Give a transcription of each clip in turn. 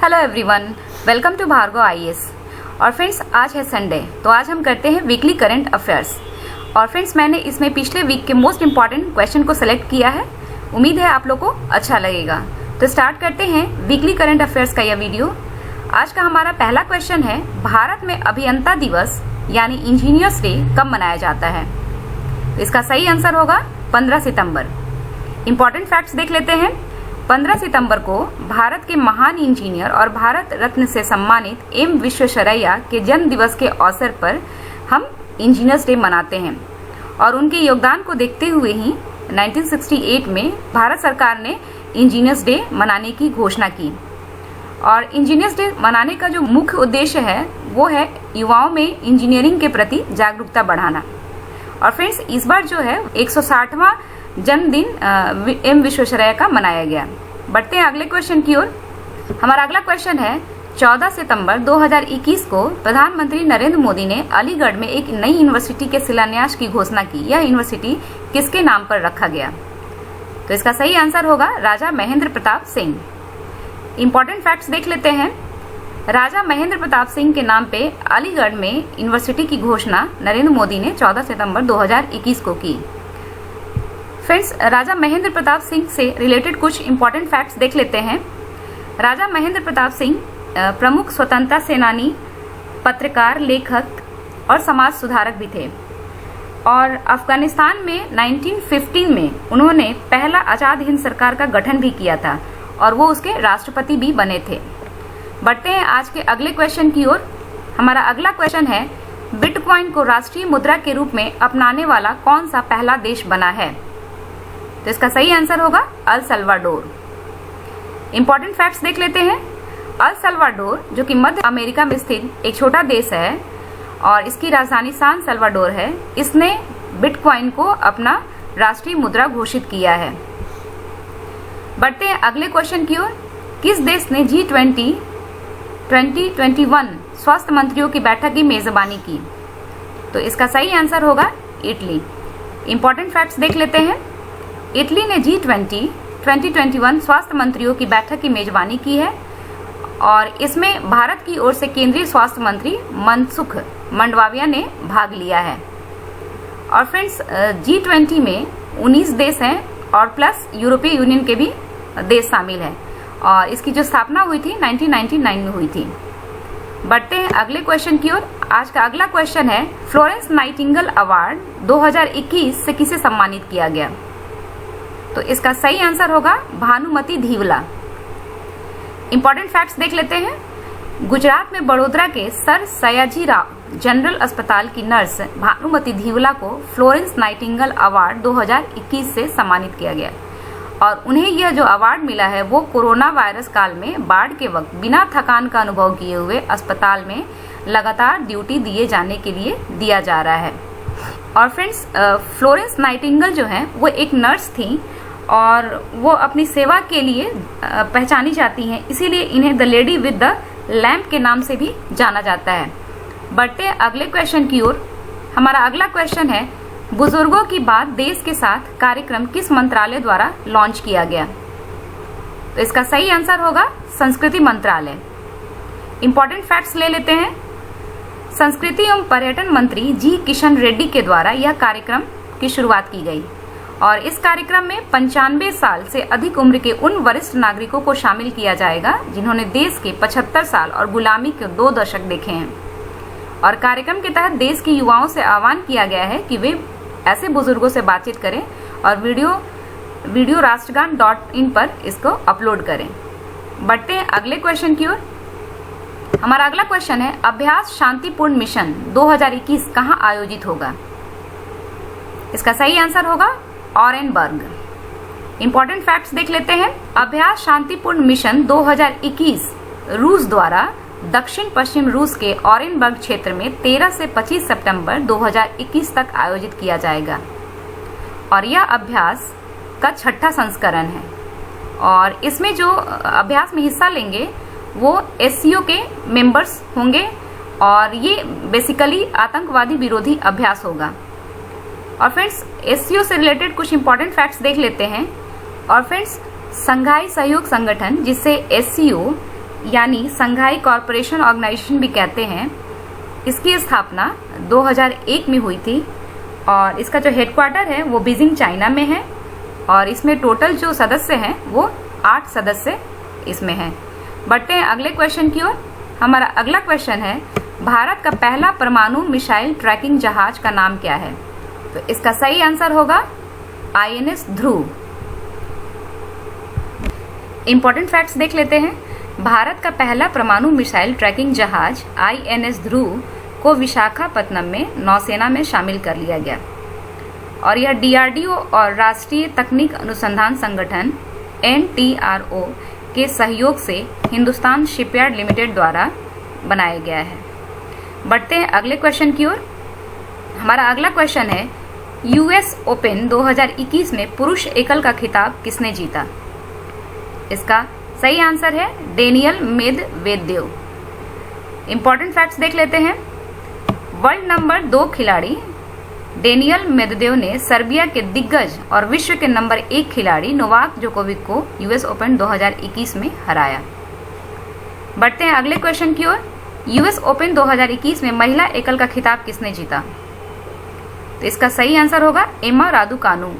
Hello everyone, welcome to Bhargav IAS. और friends, आज है संडे, तो आज हम करते हैं वीकली करंट अफेयर्स। और फ्रेंड्स, मैंने इसमें पिछले वीक के मोस्ट इंपॉर्टेंट क्वेश्चन को सिलेक्ट किया है। उम्मीद है आप लोग को अच्छा लगेगा। तो स्टार्ट करते हैं वीकली करंट अफेयर्स का यह वीडियो। आज का हमारा पहला क्वेश्चन है, भारत में अभियंता दिवस यानी इंजीनियर्स डे कब मनाया जाता है? तो इसका सही आंसर होगा 15 सितंबर। इंपॉर्टेंट फैक्ट्स देख लेते हैं। 15 सितंबर को भारत के महान इंजीनियर और भारत रत्न से सम्मानित एम विश्वेश्वरैया के जन्म दिवस के अवसर पर हम इंजीनियर्स डे मनाते हैं। और उनके योगदान को देखते हुए ही 1968 में भारत सरकार ने इंजीनियर्स डे मनाने की घोषणा की। और इंजीनियर्स डे मनाने का जो मुख्य उद्देश्य है वो है युवाओं में इंजीनियरिंग के प्रति जागरूकता बढ़ाना। और फ्रेंड्स, इस बार जो है 160वां जन्मदिन एम विश्वेश्वरैया का मनाया गया। बढ़ते हैं अगले क्वेश्चन की ओर। हमारा अगला क्वेश्चन है, 14 सितंबर 2021 को प्रधानमंत्री नरेंद्र मोदी ने अलीगढ़ में एक नई यूनिवर्सिटी के शिलान्यास की घोषणा की। यह यूनिवर्सिटी किसके नाम पर रखा गया? तो इसका सही आंसर होगा राजा महेंद्र प्रताप सिंह। इंपॉर्टेंट फैक्ट्स देख लेते हैं। राजा महेंद्र प्रताप सिंह के नाम पे अलीगढ़ में यूनिवर्सिटी की घोषणा नरेंद्र मोदी ने 14 सितंबर 2021 को की। फ्रेंड्स, राजा महेंद्र प्रताप सिंह से रिलेटेड कुछ इंपॉर्टेंट फैक्ट्स देख लेते हैं। राजा महेंद्र प्रताप सिंह प्रमुख स्वतंत्रता सेनानी, पत्रकार, लेखक और समाज सुधारक भी थे। और अफगानिस्तान में 1915 में उन्होंने पहला आजाद हिंद सरकार का गठन भी किया था और वो उसके राष्ट्रपति भी बने थे। बढ़ते हैं आज के अगले क्वेश्चन की ओर। हमारा अगला क्वेश्चन है, बिटकॉइन को राष्ट्रीय मुद्रा के रूप में अपनाने वाला कौन सा पहला देश बना है? तो इसका सही आंसर होगा अल सल्वाडोर। इंपॉर्टेंट फैक्ट्स देख लेते हैं। अल सल्वाडोर, जो कि मध्य अमेरिका में स्थित एक छोटा देश है और इसकी राजधानी सान सल्वाडोर है, इसने बिटकॉइन को अपना राष्ट्रीय मुद्रा घोषित किया है। बढ़ते हैं अगले क्वेश्चन की ओर। किस देश ने G20 2021 स्वास्थ्य मंत्रियों की बैठक की मेजबानी की? तो इसका सही आंसर होगा इटली। इंपॉर्टेंट फैक्ट्स देख लेते हैं। इटली ने G20 2021 स्वास्थ्य मंत्रियों की बैठक की मेजबानी की है और इसमें भारत की ओर से केंद्रीय स्वास्थ्य मंत्री मनसुख मंडाविया ने भाग लिया है। और फ्रेंड्स, G20 में 19 देश हैं और प्लस यूरोपीय यूनियन के भी देश शामिल हैं और इसकी जो स्थापना हुई थी 1999 में हुई थी। बढ़ते हैं अगले क्वेश्चन की ओर। आज का अगला क्वेश्चन है, फ्लोरेंस नाइटिंगेल अवार्ड 2021 से किसे सम्मानित किया गया? तो इसका सही आंसर होगा भानुमति धीवला। इंपॉर्टेंट फैक्ट्स देख लेते हैं। गुजरात में बड़ोदरा के सर सयाजीराव जनरल अस्पताल की नर्स भानुमति धीवला को फ्लोरेंस नाइटिंगेल अवार्ड 2021 से सम्मानित किया गया। और उन्हें यह जो अवार्ड मिला है वो कोरोना वायरस काल में बाढ़ के वक्त बिना थकान का अनुभव किए हुए अस्पताल में लगातार ड्यूटी दिए जाने के लिए दिया जा रहा है। और फ्रेंड्स, फ्लोरेंस नाइटिंगेल जो है वो एक नर्स थी और वो अपनी सेवा के लिए पहचानी जाती हैं, इसीलिए इन्हें the lady with the lamp के नाम से भी जाना जाता है। बढ़ते अगले क्वेश्चन की ओर। हमारा अगला क्वेश्चन है, बुजुर्गों की बात देश के साथ कार्यक्रम किस मंत्रालय द्वारा लॉन्च किया गया? तो इसका सही आंसर होगा संस्कृति मंत्रालय। इंपॉर्टेंट फैक्ट्स ले लेते हैं। संस्कृति एवं पर्यटन मंत्री जी किशन रेड्डी के द्वारा यह कार्यक्रम की शुरुआत की गई और इस कार्यक्रम में 95 साल से अधिक उम्र के उन वरिष्ठ नागरिकों को शामिल किया जाएगा जिन्होंने देश के 75 साल और गुलामी के 2 दशक देखे हैं। और कार्यक्रम के तहत देश के युवाओं से आह्वान किया गया है कि वे ऐसे बुजुर्गों से बातचीत करें और वीडियो राष्ट्रगान.in पर इसको अपलोड करें। बढ़ते हैं अगले क्वेश्चन की ओर। हमारा अगला क्वेश्चन है, अभ्यास शांतिपूर्ण मिशन 2021 कहाँ आयोजित होगा? इसका सही आंसर होगा ऑरेनबर्ग। इंपॉर्टेंट फैक्ट्स देख लेते हैं। अभ्यास शांतिपूर्ण मिशन 2021 रूस द्वारा दक्षिण पश्चिम रूस के ऑरेनबर्ग क्षेत्र में 13 से 25 सितंबर 2021 तक आयोजित किया जाएगा और यह अभ्यास का 6ठा संस्करण है। और इसमें जो अभ्यास में हिस्सा लेंगे वो SCO के मेंबर्स होंगे और ये बेसिकली आतंकवादी विरोधी अभ्यास होगा। और फ्रेंड्स, SCO से रिलेटेड कुछ इंपॉर्टेंट फैक्ट्स देख लेते हैं। और फ्रेंड्स, संघाई सहयोग संगठन जिससे SCO यानी संघाई कॉरपोरेशन ऑर्गेनाइजेशन भी कहते हैं, इसकी स्थापना 2001 में हुई थी और इसका जो हेडक्वार्टर है वो बीजिंग चाइना में है और इसमें टोटल जो सदस्य हैं वो 8 सदस्य इसमें हैं। बढ़ते हैं अगले क्वेश्चन की ओर। हमारा अगला क्वेश्चन है, भारत का पहला परमाणु मिसाइल ट्रैकिंग जहाज का नाम क्या है? तो इसका सही आंसर होगा INS ध्रुव। इंपॉर्टेंट फैक्ट्स देख लेते हैं। भारत का पहला परमाणु मिसाइल ट्रैकिंग जहाज INS ध्रुव को विशाखापत्तनम में नौसेना में शामिल कर लिया गया और यह DRDO और राष्ट्रीय तकनीक अनुसंधान संगठन NTRO के सहयोग से हिंदुस्तान शिपयार्ड लिमिटेड द्वारा बनाया गया है। बढ़ते हैं अगले क्वेश्चन की ओर। हमारा अगला क्वेश्चन है, US ओपन 2021 में पुरुष एकल का खिताब किसने जीता? इसका सही आंसर है डेनियल मेदवेदेव। इंपॉर्टेंट फैक्ट्स देख लेते हैं। वर्ल्ड नंबर 2 खिलाड़ी डेनियल मेदवेदेव ने सर्बिया के दिग्गज और विश्व के नंबर 1 खिलाड़ी नोवाक जोकोविक को US ओपन 2021 में हराया। बढ़ते हैं अगले क्वेश्चन की ओर। US ओपन 2021 में महिला एकल का खिताब किसने जीता? तो इसका सही आंसर होगा एम्मा रादुकानु।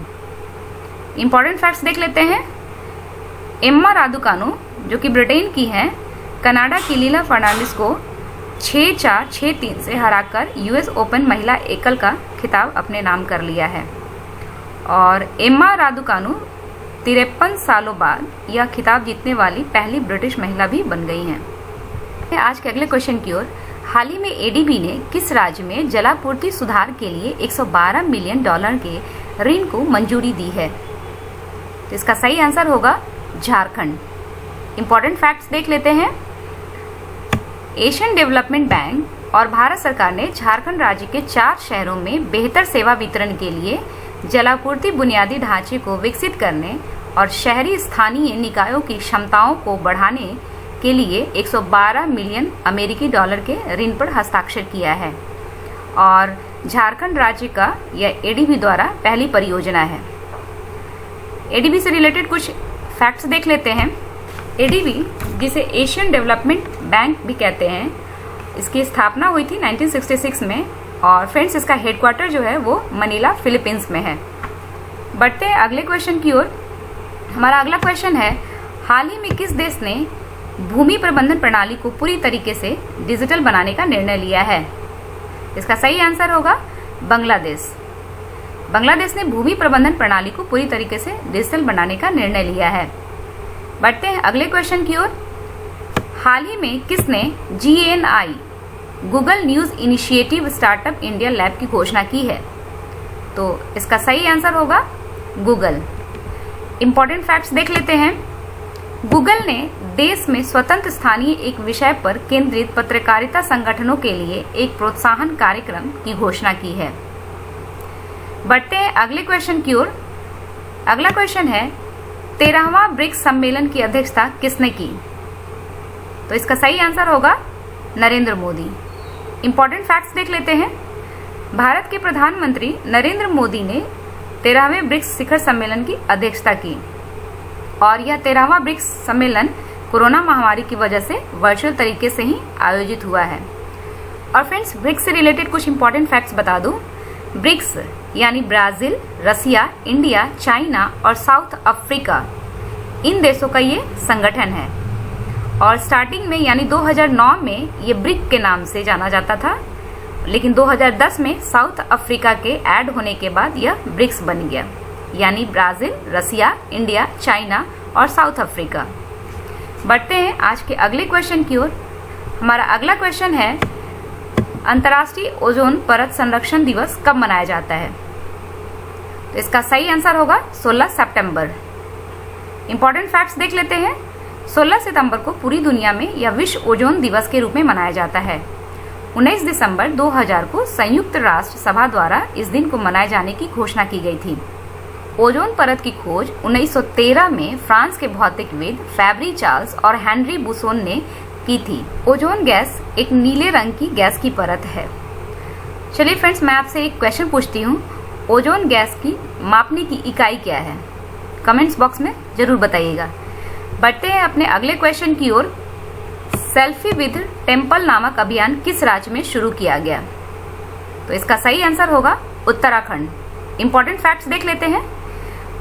इंपॉर्टेंट फैक्ट्स देख लेते हैं। एम्मा रादुकानु जो कि ब्रिटेन की हैं, कनाडा की लीला फर्नांडिस को 6-4, 6-3 से हराकर US ओपन महिला एकल का खिताब अपने नाम कर लिया है और एम्मा रादुकानु 53 सालों बाद यह खिताब जीतने वाली पहली ब्रिटिश महिला भी बन गई हैं। आज के अगले क्वेश्चन की ओर। हाल ही में ADB ने किस राज्य में जलापूर्ति सुधार के लिए $112 मिलियन के ऋण को मंजूरी दी है? तो इसका सही आंसर होगा झारखंड। इंपॉर्टेंट फैक्ट्स देख लेते हैं। एशियन डेवलपमेंट बैंक और भारत सरकार ने झारखंड राज्य के 4 शहरों में बेहतर सेवा वितरण के लिए जलापूर्ति बुनियादी ढांचे को विकसित करने और शहरी स्थानीय निकायों की क्षमताओं को बढ़ाने के लिए $112 मिलियन के ऋण पर हस्ताक्षर किया है और झारखंड राज्य का यह ADB द्वारा पहली परियोजना है। ADB से रिलेटेड कुछ फैक्ट्स देख लेते हैं। ADB जिसे एशियन डेवलपमेंट बैंक भी कहते हैं, इसकी स्थापना हुई थी 1966 में और फ्रेंड्स इसका हेडक्वार्टर जो है वो मनीला फिलीपींस में है। बढ़ते हैं अगले क्वेश्चन की ओर। हमारा अगला क्वेश्चन है, हाल ही में किस देश ने भूमि प्रबंधन प्रणाली को पूरी तरीके से डिजिटल बनाने का निर्णय लिया है? इसका सही आंसर होगा बांग्लादेश। बांग्लादेश ने भूमि प्रबंधन प्रणाली को पूरी तरीके से डिजिटल बनाने का निर्णय लिया है। बढ़ते हैं अगले क्वेश्चन की ओर। हाल ही में किसने GNI Google news initiative startup India lab की घोषणा की है? तो इसका सही आंसर होगा गूगल। इंपॉर्टेंट फैक्ट्स देख लेते हैं। गूगल ने देश में स्वतंत्र स्थानीय एक विषय पर केंद्रित पत्रकारिता संगठनों के लिए एक प्रोत्साहन कार्यक्रम की घोषणा की है। बढ़ते हैं अगले क्वेश्चन की ओर। अगला क्वेश्चन है, 13वां ब्रिक्स सम्मेलन की अध्यक्षता किसने की? तो इसका सही आंसर होगा नरेंद्र मोदी। इंपॉर्टेंट फैक्ट्स देख लेते हैं। भारत के प्रधानमंत्री नरेंद्र मोदी ने 13वें ब्रिक्स शिखर सम्मेलन की अध्यक्षता की और यह 13वां ब्रिक्स सम्मेलन कोरोना महामारी की वजह से वर्चुअल तरीके से ही आयोजित हुआ है। और फ्रेंड्स, ब्रिक्स से रिलेटेड कुछ इंपॉर्टेंट फैक्ट्स बता दूं। ब्रिक्स यानी ब्राजील, रसिया, इंडिया, चाइना और साउथ अफ्रीका, इन देशों का ये संगठन है और स्टार्टिंग में यानी 2009 में ये ब्रिक के नाम से जाना जाता था, लेकिन 2010 में साउथ अफ्रीका के ऐड होने के बाद यह ब्रिक्स बन गया, यानी ब्राजील, रसिया, इंडिया, चाइना और साउथ अफ्रीका। बढ़ते हैं आज के अगले क्वेश्चन की ओर। हमारा अगला क्वेश्चन है, अंतर्राष्ट्रीय ओजोन परत संरक्षण दिवस कब मनाया जाता है? तो इसका सही आंसर होगा 16 सितंबर। इंपॉर्टेंट फैक्ट्स देख लेते हैं। 16 सितंबर को पूरी दुनिया में यह विश्व ओजोन दिवस के रूप में मनाया जाता है। 19 दिसंबर 2000 को संयुक्त राष्ट्र सभा द्वारा इस दिन को मनाए जाने की घोषणा की गई थी। ओजोन परत की खोज 1913 में फ्रांस के भौतिकविद फैब्री चार्ल्स और हेनरी बुसोन ने की थी। ओजोन गैस एक नीले रंग की गैस की परत है। चलिए फ्रेंड्स, मैं आपसे एक क्वेश्चन पूछती हूँ, ओजोन गैस की मापने की इकाई क्या है? कमेंट्स बॉक्स में जरूर बताइएगा। बढ़ते हैं अपने अगले क्वेश्चन की ओर। सेल्फी विद टेम्पल नामक अभियान किस राज्य में शुरू किया गया? तो इसका सही आंसर होगा उत्तराखंड। इंपॉर्टेंट फैक्ट्स देख लेते हैं।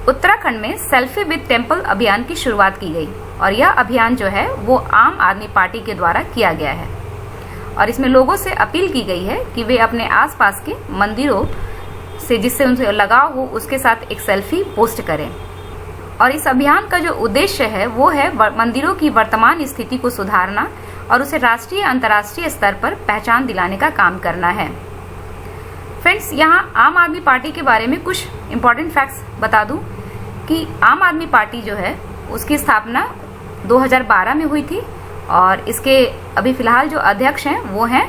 उत्तराखंड में सेल्फी विद टेम्पल अभियान की शुरुआत की गई और यह अभियान जो है वो आम आदमी पार्टी के द्वारा किया गया है और इसमें लोगों से अपील की गई है कि वे अपने आसपास के मंदिरों से जिससे उनसे लगाव हो उसके साथ एक सेल्फी पोस्ट करें। और इस अभियान का जो उद्देश्य है वो है मंदिरों की वर्तमान स्थिति को सुधारना और उसे राष्ट्रीय अंतर्राष्ट्रीय स्तर पर पहचान दिलाने का काम करना है। फ्रेंड्स, यहाँ आम आदमी पार्टी के बारे में कुछ इंपॉर्टेंट फैक्ट्स बता दूं कि आम आदमी पार्टी जो है उसकी स्थापना 2012 में हुई थी और इसके अभी फिलहाल जो अध्यक्ष हैं वो हैं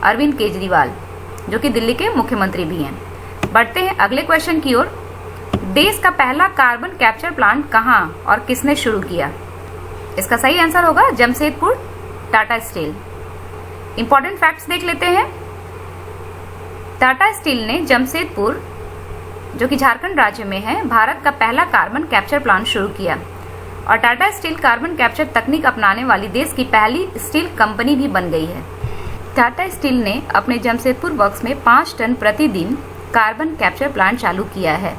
अरविंद केजरीवाल, जो कि दिल्ली के मुख्यमंत्री भी हैं। बढ़ते हैं अगले क्वेश्चन की ओर। देश का पहला कार्बन कैप्चर प्लांट कहाँ और किसने शुरू किया? इसका सही आंसर होगा Jamshedpur, Tata steel. Important facts देख लेते हैं। टाटा स्टील ने जमशेदपुर, जो कि झारखंड राज्य में है, भारत का पहला कार्बन कैप्चर प्लांट शुरू किया और टाटा स्टील कार्बन कैप्चर तकनीक अपनाने वाली देश की पहली स्टील कंपनी भी बन गई है। टाटा स्टील ने अपने जमशेदपुर वर्क्स में 5 टन प्रतिदिन कार्बन कैप्चर प्लांट चालू किया है।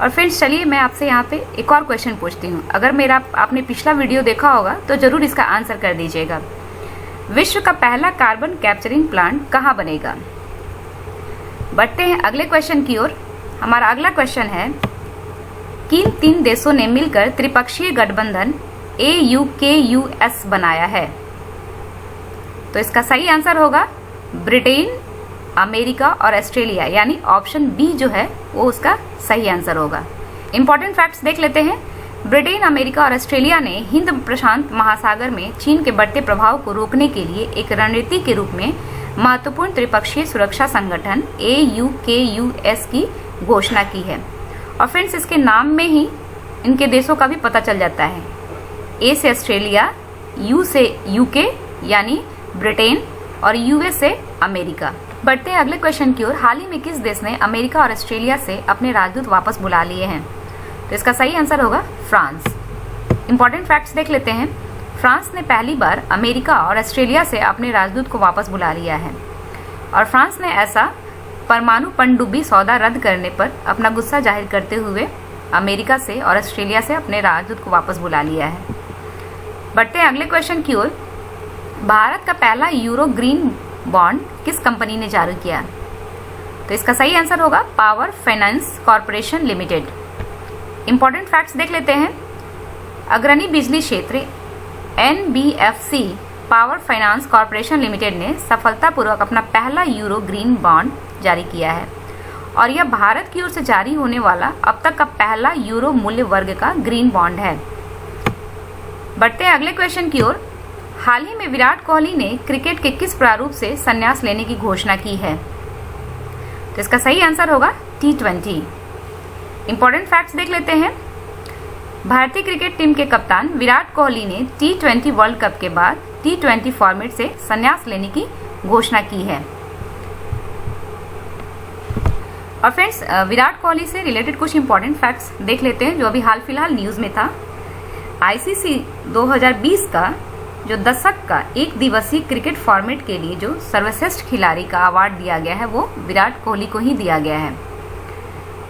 और फ्रेंड्स, चलिए मैं आपसे यहाँ पे एक और क्वेश्चन पूछती हूँ। अगर मेरा आपने पिछला वीडियो देखा होगा तो जरूर इसका आंसर कर दीजिएगा। विश्व का पहला कार्बन कैप्चरिंग प्लांट कहाँ बनेगा? बढ़ते हैं अगले क्वेश्चन की ओर। हमारा अगला क्वेश्चन है, किन 3 देशों ने मिलकर त्रिपक्षीय गठबंधन AUKUS बनाया है? तो इसका सही आंसर होगा ब्रिटेन, अमेरिका और ऑस्ट्रेलिया, यानी ऑप्शन बी जो है वो उसका सही आंसर होगा। इंपॉर्टेंट फैक्ट्स देख लेते हैं। ब्रिटेन, अमेरिका और ऑस्ट्रेलिया ने हिंद प्रशांत महासागर में चीन के बढ़ते प्रभाव को रोकने के लिए एक रणनीति के रूप में महत्वपूर्ण त्रिपक्षीय सुरक्षा संगठन AUKUS की घोषणा की है। और फ्रेंड्स, इसके नाम में ही इनके देशों का भी पता चल जाता है। A से ऑस्ट्रेलिया, U से UK यानी ब्रिटेन और US से अमेरिका। बढ़ते हैं अगले क्वेश्चन की ओर। हाल ही में किस देश ने अमेरिका और ऑस्ट्रेलिया से अपने राजदूत वापस बुला लिए हैं? तो इसका सही आंसर होगा फ्रांस। इंपॉर्टेंट फैक्ट्स देख लेते हैं। फ्रांस ने पहली बार अमेरिका और ऑस्ट्रेलिया से अपने राजदूत को वापस बुला लिया है और फ्रांस ने ऐसा परमाणु पनडुब्बी सौदा रद्द करने पर अपना गुस्सा जाहिर करते हुए अमेरिका से और ऑस्ट्रेलिया से अपने राजदूत को वापस बुला लिया है। बढ़ते हैं अगले क्वेश्चन की ओर। भारत का पहला यूरो ग्रीन बॉन्ड किस कंपनी ने जारी किया? तो इसका सही आंसर होगा power finance corporation limited. Important facts देख लेते हैं। अग्रणी बिजली क्षेत्र NBFC power finance corporation limited ने सफलतापूर्वक अपना पहला यूरो ग्रीन बॉन्ड जारी किया है और यह भारत की ओर से जारी होने वाला अब तक का पहला यूरो मूल्य वर्ग का ग्रीन बॉन्ड है। बढ़ते हैं अगले क्वेश्चन की ओर। हाल ही में विराट कोहली ने क्रिकेट के किस प्रारूप से संन्यास लेने की घोषणा की है? तो इसका सही आंसर होगा T20। इंपॉर्टेंट फैक्ट्स देख लेते हैं। भारतीय क्रिकेट टीम के कप्तान विराट कोहली ने T20 वर्ल्ड कप के बाद T20 फॉर्मेट से संन्यास लेने की घोषणा की है। और फ्रेंड्स, विराट कोहली से रिलेटेड कुछ इंपॉर्टेंट फैक्ट्स देख लेते हैं जो अभी हाल फिलहाल न्यूज में था। ICC 2020 का जो दशक का एक दिवसीय क्रिकेट फॉर्मेट के लिए जो सर्वश्रेष्ठ खिलाड़ी का अवार्ड दिया गया है वो विराट कोहली को ही दिया गया है।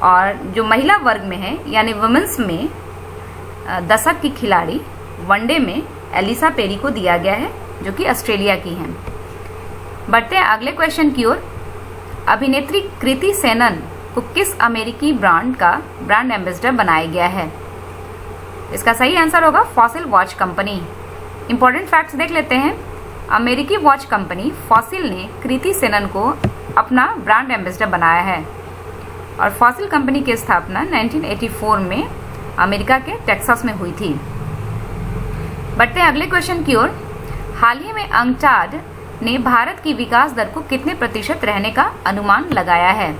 और जो महिला वर्ग में है यानी वुमेन्स में दशक की खिलाड़ी वनडे में एलिसा पेरी को दिया गया है, जो कि ऑस्ट्रेलिया की हैं। बढ़ते हैं अगले क्वेश्चन की ओर। अभिनेत्री कृति सेनन को किस अमेरिकी ब्रांड का ब्रांड एम्बेसडर बनाया गया है? इसका सही आंसर होगा fossil watch company. Important facts देख लेते हैं। अमेरिकी वॉच कंपनी फॉसिल ने कृति सेनन को अपना ब्रांड एम्बेसडर बनाया है और फॉसिल कंपनी की स्थापना 1984 में अमेरिका के टेक्सास में हुई थी। बढ़ते हैं अगले क्वेश्चन की ओर। हाल ही में अंगचाड ने भारत की विकास दर को कितने प्रतिशत रहने का अनुमान लगाया है?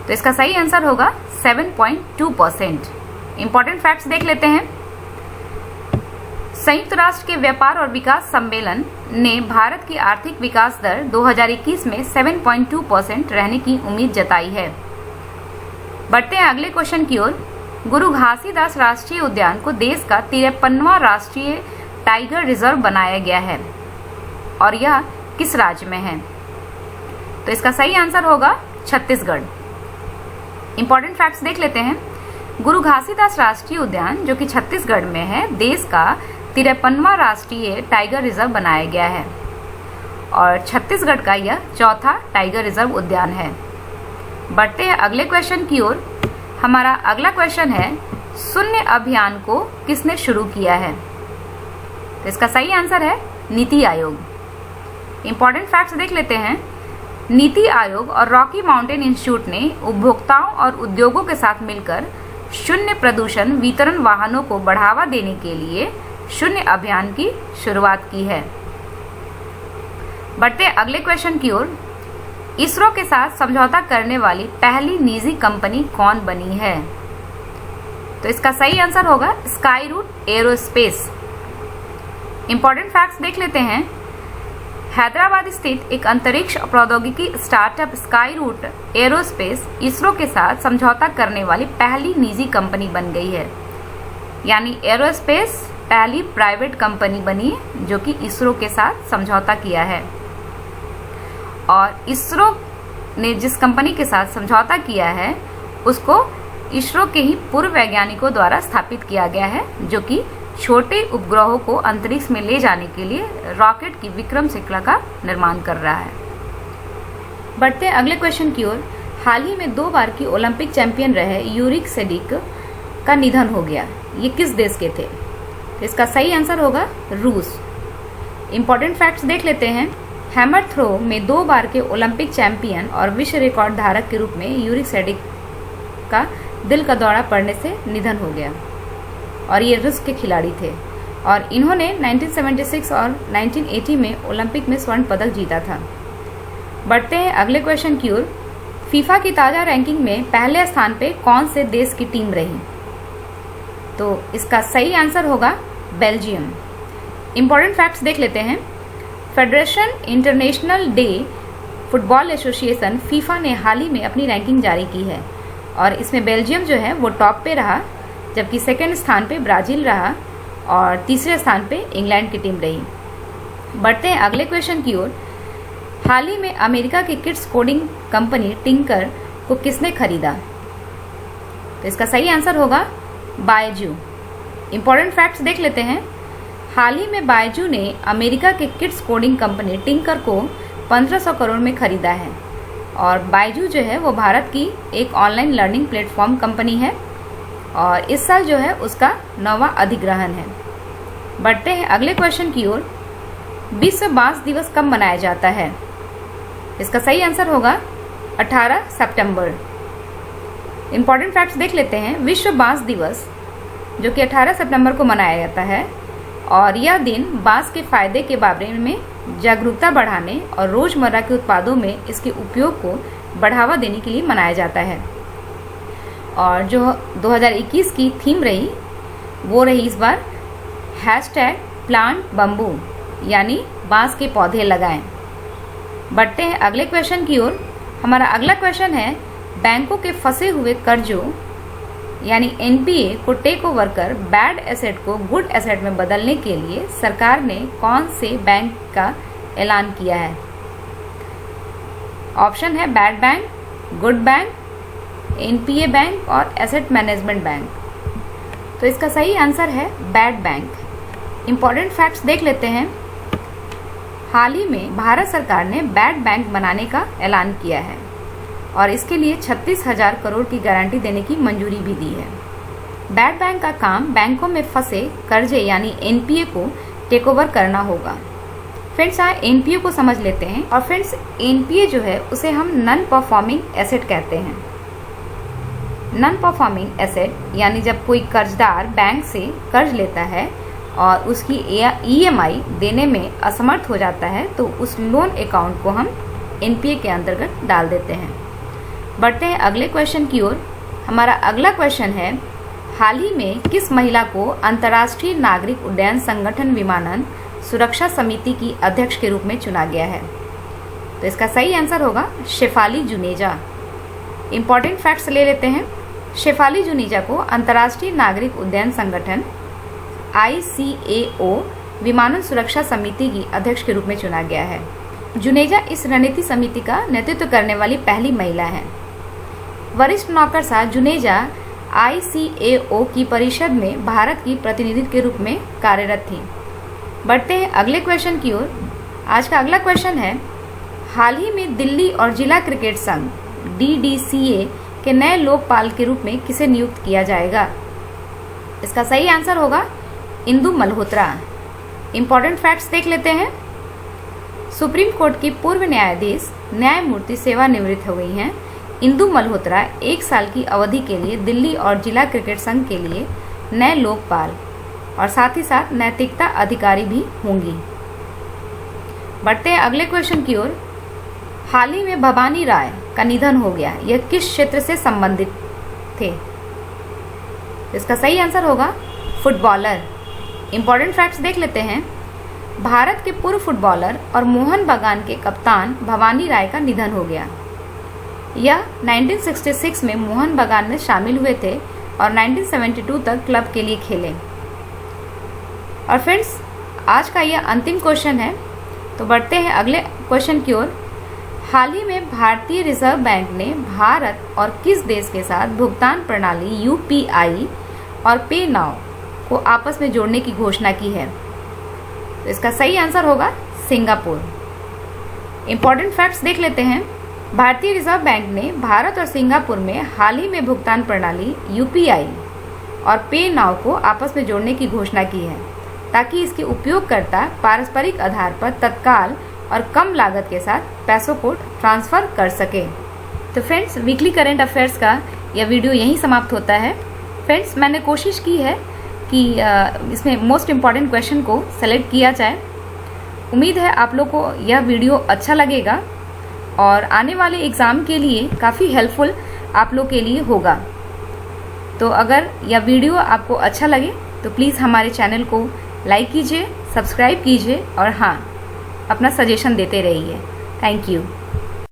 तो इसका सही आंसर होगा 7.2%। इंपॉर्टेंट फैक्ट्स देख लेते हैं। संयुक्त राष्ट्र के व्यापार और विकास सम्मेलन ने भारत की आर्थिक विकास दर 2021 में 7.2% रहने की उम्मीद जताई है। बढ़ते हैं अगले क्वेश्चन की ओर। गुरु घासीदास राष्ट्रीय उद्यान को देश का 53वां राष्ट्रीय टाइगर रिजर्व बनाया गया है और यह किस राज्य में है? तो इसका सही आंसर होगा छत्तीसगढ़। इंपॉर्टेंट फैक्ट्स देख लेते हैं। गुरु घासीदास राष्ट्रीय उद्यान जो कि छत्तीसगढ़ में है, देश का 53वां राष्ट्रीय टाइगर रिजर्व बनाया गया है और छत्तीसगढ़ का यह चौथा टाइगर रिजर्व उद्यान है। बढ़ते हैं अगले क्वेश्चन की ओर। हमारा अगला क्वेश्चन है, शून्य अभियान को किसने शुरू किया है? तो इसका सही आंसर है नीति आयोग। इंपॉर्टेंट फैक्ट्स देख लेते हैं। नीति आयोग और रॉकी माउंटेन इंस्टीट्यूट ने उपभोक्ताओं और उद्योगों के साथ मिलकर शून्य प्रदूषण वितरण वाहनों को बढ़ावा देने के लिए शून्य अभियान की शुरुआत की है। बढ़ते अगले क्वेश्चन की ओर। इसरो के साथ समझौता करने वाली पहली निजी कंपनी कौन बनी है? तो इसका सही आंसर होगा sky root aerospace. Important facts देख लेते हैं। हैदराबाद स्थित एक अंतरिक्ष प्रौद्योगिकी startup sky root aerospace ISRO के साथ समझौता करने वाली पहली निजी कंपनी बन गई है, यानी एरोस्पेस पहली प्राइवेट कंपनी बनी जो कि इसरो के साथ समझौता किया है। और इसरो ने जिस कंपनी के साथ समझौता किया है उसको इसरो के ही पूर्व वैज्ञानिकों द्वारा स्थापित किया गया है, जो कि छोटे उपग्रहों को अंतरिक्ष में ले जाने के लिए रॉकेट की विक्रम श्रृंखला का निर्माण कर रहा है। बढ़ते हैं अगले क्वेश्चन की ओर। हाल ही में 2 बार की ओलंपिक चैंपियन रहे यूरिक सेडिक का निधन हो गया। ये किस देश के थे? इसका सही आंसर होगा रूस। इंपॉर्टेंट फैक्ट्स देख लेते हैं। हैमर थ्रो में 2 बार के ओलंपिक चैंपियन और विश्व रिकॉर्ड धारक के रूप में यूरिक सेडिक का दिल का दौरा पड़ने से निधन हो गया और ये रूस के खिलाड़ी थे और इन्होंने 1976 और 1980 में ओलंपिक में स्वर्ण पदक जीता था। बढ़ते हैं अगले क्वेश्चन की ओर। फीफा की ताज़ा रैंकिंग में पहले स्थान पे कौन से देश की टीम रही? तो इसका सही आंसर होगा बेल्जियम। इंपॉर्टेंट फैक्ट्स देख लेते हैं। Federation international day football association FIFA ने हाल ही में अपनी रैंकिंग जारी की है और इसमें बेल्जियम जो है वो टॉप पे रहा, जबकि सेकंड स्थान पे ब्राजील रहा और तीसरे स्थान पे इंग्लैंड की टीम रही। बढ़ते हैं अगले क्वेश्चन की ओर। हाल ही में अमेरिका की किड्स कोडिंग कंपनी टिंकर को किसने खरीदा? तो इसका सही आंसर होगा बायजू। इंपॉर्टेंट फैक्ट्स देख लेते हैं। हाल ही में बायजू ने अमेरिका के किड्स कोडिंग कंपनी टिंकर को 1500 करोड़ में खरीदा है और बायजू जो है वो भारत की एक ऑनलाइन लर्निंग प्लेटफॉर्म कंपनी है और इस साल जो है उसका 9वां अधिग्रहण है। बढ़ते हैं अगले क्वेश्चन की ओर। विश्व बांस दिवस कब मनाया जाता है? इसका सही आंसर होगा 18 सितंबर। इंपॉर्टेंट फैक्ट्स देख लेते हैं। विश्व बांस दिवस जो कि 18 सितंबर को मनाया जाता है और यह दिन बांस के फायदे के बारे में जागरूकता बढ़ाने और रोजमर्रा के उत्पादों में इसके उपयोग को बढ़ावा देने के लिए मनाया जाता है। और जो 2021 की थीम रही वो रही इस बार #प्लांट बम्बू, यानी बांस के पौधे लगाएं। बढ़ते हैं अगले क्वेश्चन की ओर। हमारा अगला क्वेश्चन है, बैंकों के फंसे हुए कर्जों यानी एनपीए को टेक ओवर कर बैड एसेट को गुड एसेट में बदलने के लिए सरकार ने कौन से बैंक का ऐलान किया है? ऑप्शन है bad bank, good bank, NPA bank और एसेट मैनेजमेंट बैंक। तो इसका सही आंसर है बैड बैंक। इंपॉर्टेंट फैक्ट्स देख लेते हैं। हाल ही में भारत सरकार ने बैड बैंक बनाने का ऐलान किया है और इसके लिए 36,000 करोड़ की गारंटी देने की मंजूरी भी दी है। बैड बैंक का काम बैंकों में फंसे कर्जे यानी एनपीए को टेक ओवर करना होगा। फ्रेंड्स यहाँ एनपीए को समझ लेते हैं। और फ्रेंड्स एनपीए जो है उसे हम नॉन परफॉर्मिंग एसेट कहते हैं। नॉन परफॉर्मिंग एसेट यानी जब कोई कर्जदार बैंक से कर्ज लेता है और उसकी ईएमआई देने में असमर्थ हो जाता है तो उस लोन अकाउंट को हम एनपीए के अंतर्गत डाल देते हैं। बढ़ते हैं अगले क्वेश्चन की ओर। हमारा अगला क्वेश्चन है, हाल ही में किस महिला को अंतर्राष्ट्रीय नागरिक उड्डयन संगठन विमानन सुरक्षा समिति की अध्यक्ष के रूप में चुना गया है? तो इसका सही आंसर होगा शेफाली जुनेजा। इंपॉर्टेंट फैक्ट्स ले लेते हैं। शेफाली जुनेजा को अंतर्राष्ट्रीय नागरिक उड्डयन संगठन ICAO विमानन सुरक्षा समिति की अध्यक्ष के रूप में चुना गया है। जुनेजा इस रणनीति समिति का नेतृत्व करने वाली पहली महिला हैं। वरिष्ठ नौकरशाह जुनेजा ICAO की परिषद में भारत की प्रतिनिधि के रूप में कार्यरत थी। बढ़ते हैं अगले क्वेश्चन की ओर। आज का अगला क्वेश्चन है, हाल ही में दिल्ली और जिला क्रिकेट संघ DDCA के नए लोकपाल के रूप में किसे नियुक्त किया जाएगा? इसका सही आंसर होगा इंदु मल्होत्रा। इंपॉर्टेंट फैक्ट्स देख लेते हैं। सुप्रीम कोर्ट की पूर्व न्यायाधीश न्यायमूर्ति सेवानिवृत्त हो गई हैं। इंदु मल्होत्रा 1 साल की अवधि के लिए दिल्ली और जिला क्रिकेट संघ के लिए नए लोकपाल और साथ ही साथ नैतिकता अधिकारी भी होंगी। बढ़ते हैं अगले क्वेश्चन की ओर। हाल ही में भवानी राय का निधन हो गया, यह किस क्षेत्र से संबंधित थे? इसका सही आंसर होगा फुटबॉलर। इंपॉर्टेंट फैक्ट्स देख लेते हैं। भारत के पूर्व फुटबॉलर और मोहन बागान के कप्तान भवानी राय का निधन हो गया। यह 1966 में मोहन बागान में शामिल हुए थे और 1972 तक क्लब के लिए खेले। और फ्रेंड्स, आज का यह अंतिम क्वेश्चन है, तो बढ़ते हैं अगले क्वेश्चन की ओर। हाल ही में भारतीय रिजर्व बैंक ने भारत और किस देश के साथ भुगतान प्रणाली UPI और पे नाउ को आपस में जोड़ने की घोषणा की है? तो इसका सही आंसर होगा सिंगापुर। इंपॉर्टेंट फैक्ट्स देख लेते हैं। भारतीय रिजर्व बैंक ने भारत और सिंगापुर में हाल ही में भुगतान प्रणाली UPI और पे नाउ को आपस में जोड़ने की घोषणा की है, ताकि इसके उपयोगकर्ता पारस्परिक आधार पर तत्काल और कम लागत के साथ पैसों को ट्रांसफर कर सके। तो फ्रेंड्स, वीकली करंट अफेयर्स का यह वीडियो यहीं समाप्त होता है। फ्रेंड्स, मैंने कोशिश की है कि इसमें मोस्ट इम्पॉर्टेंट क्वेश्चन को सेलेक्ट किया जाए। उम्मीद है आप लोग को यह वीडियो अच्छा लगेगा और आने वाले एग्ज़ाम के लिए काफ़ी हेल्पफुल आप लोग के लिए होगा। तो अगर यह वीडियो आपको अच्छा लगे तो प्लीज़ हमारे चैनल को लाइक कीजिए, सब्सक्राइब कीजिए और हाँ, अपना सजेशन देते रहिए। Thank you.